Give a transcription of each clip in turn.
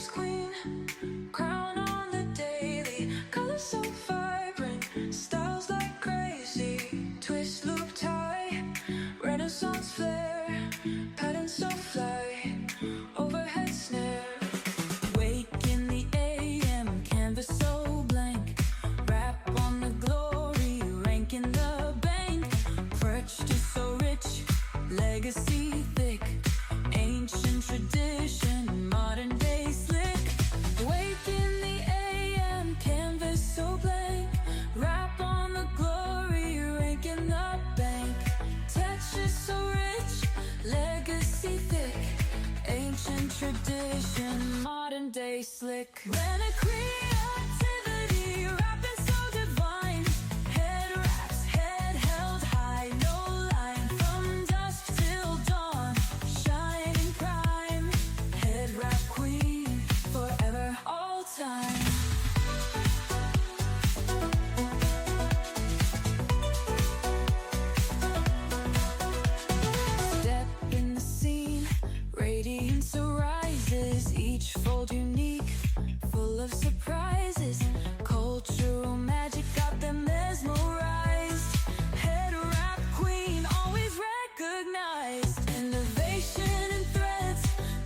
queen, crown on the daily, colors so vibrant, styles like crazy, twist, loop, tie, Renaissance flair, patterns so fly, overhead snare. Wake in the AM, canvas so blank, rap on the glory, rank in the bank, perched is so rich, legacy thick, ancient tradition, modern day slick. Wake in the AM, canvas so blank, rap on the glory, rank in the bank, texture so rich, legacy thick, ancient tradition, modern day slick. When a creativity, rapping so divine, head wraps, head held high, no line, from dusk till dawn, shining prime, head wrap queen, forever, all time. Step in the scene, radiance arises, each fold unique, full of surprises, cultural magic got them mesmerized, head wrap queen, always recognized, innovation and threads,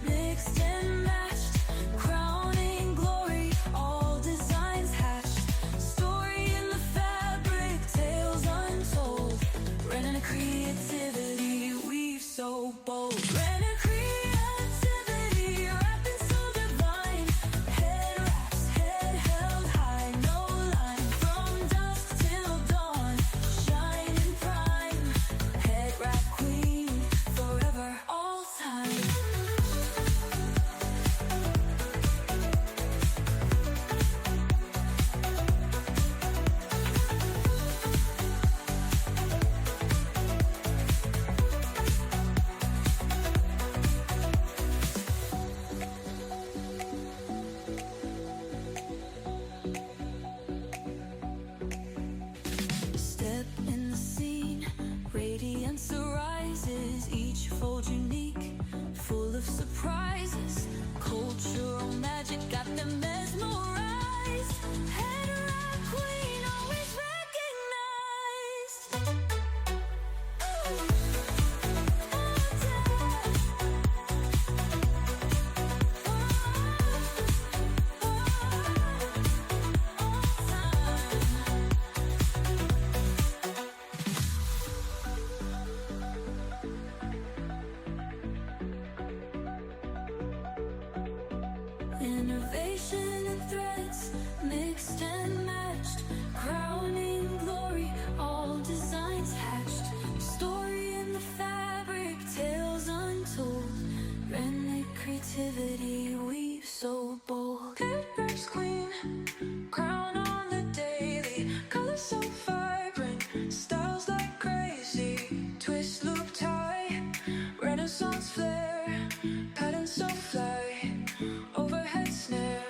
mixed and matched, crowning glory, all designs hatched, story in the fabric, tales untold, running a creativity, weave so bold, running a creativity, rapping so divine, head wraps, head held high, no line, from dusk till dawn, shining prime, head wrap queen, forever, all time. Step in the scene, radiance arises, each fold unique, full of surprises, cultural magic got them mesmerized, head wrap queen, always recognized. Innovation and threads, mixed and matched, crowning glory, all designs hatched, story in the fabric, tales untold, rhythmic creativity, weave so bold. Turban's queen, crown on the daily, colors so vibrant, styles like crazy, twist, loop, tie, Renaissance flair, patterns so fly, overhead snare.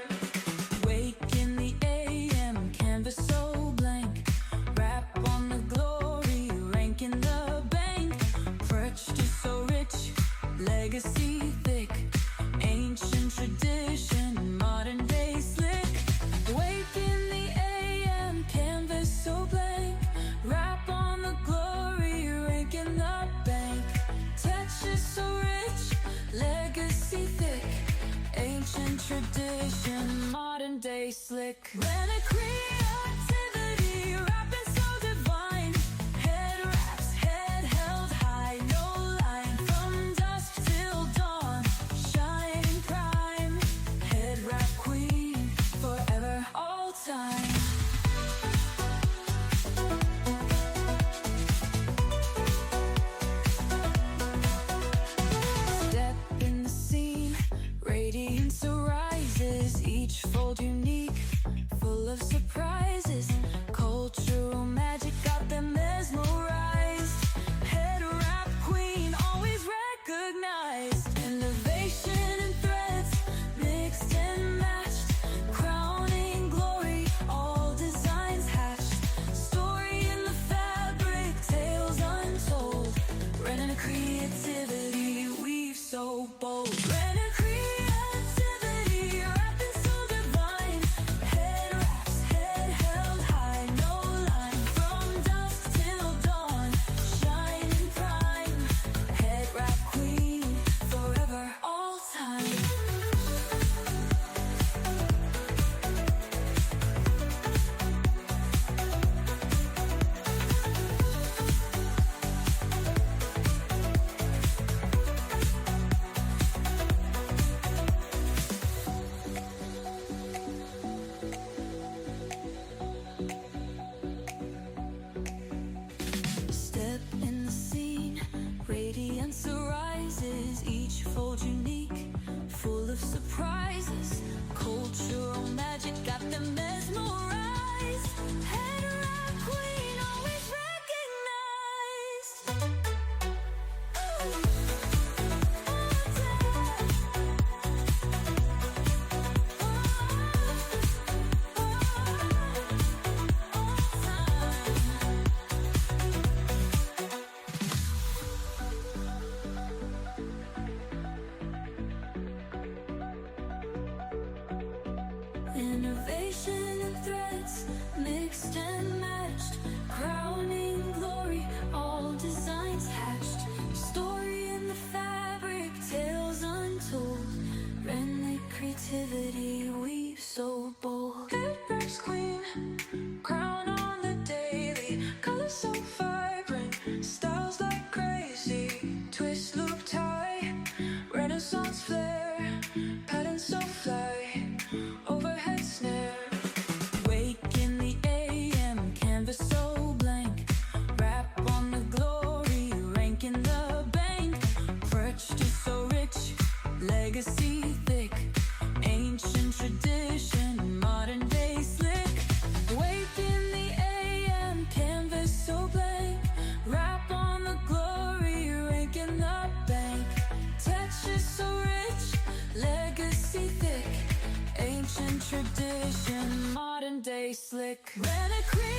Wake in the AM, canvas so blank, rap on the glory, rank in the bank, perched is so rich, legacy thick, ancient tradition, modern day slick. Wake in the AM, canvas so blank, rap on the glory, rank in the bank, texture so rich, legacy thick, ancient tradition, modern day slick. When a creativity, rapping so divine, head wraps, head held high, no line, from dusk till dawn, shining prime, head wrap queen, forever, all time. Step in the scene, radiance arises, each fold unique, full of surprise. Innovation and threads mixed and matched, crowning glory, all designs hatched. Story in the fabric, tales untold. Friendly creativity weaves so bold. Fabric's queen, crown on the daily. Colors so vibrant, styles like crazy. Twist, loop, tie, Renaissance flair. Patterns so fly, overhead snare. Wake in the AM, canvas so blank. Wrap on the glory, rank in the bank. Perched is so rich, legacy thick. Ancient tradition, modern day slick. Wake in the AM, canvas so blank. Wrap on the glory, rank in the bank. Texture so rich, legacy thick. Ancient tradition, modern day slick. Reliquary